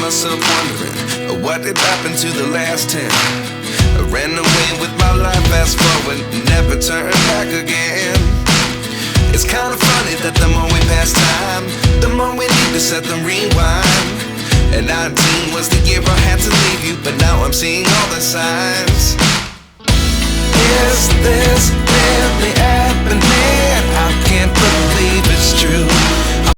myself wondering, what did happen to the last 10? I ran away with my life, fast forward, never turn back again. It's kind of funny that the more we pass time, the more we need to set them rewind. And 19 was the year I had to leave you, but now I'm seeing all the signs. Is this really happening?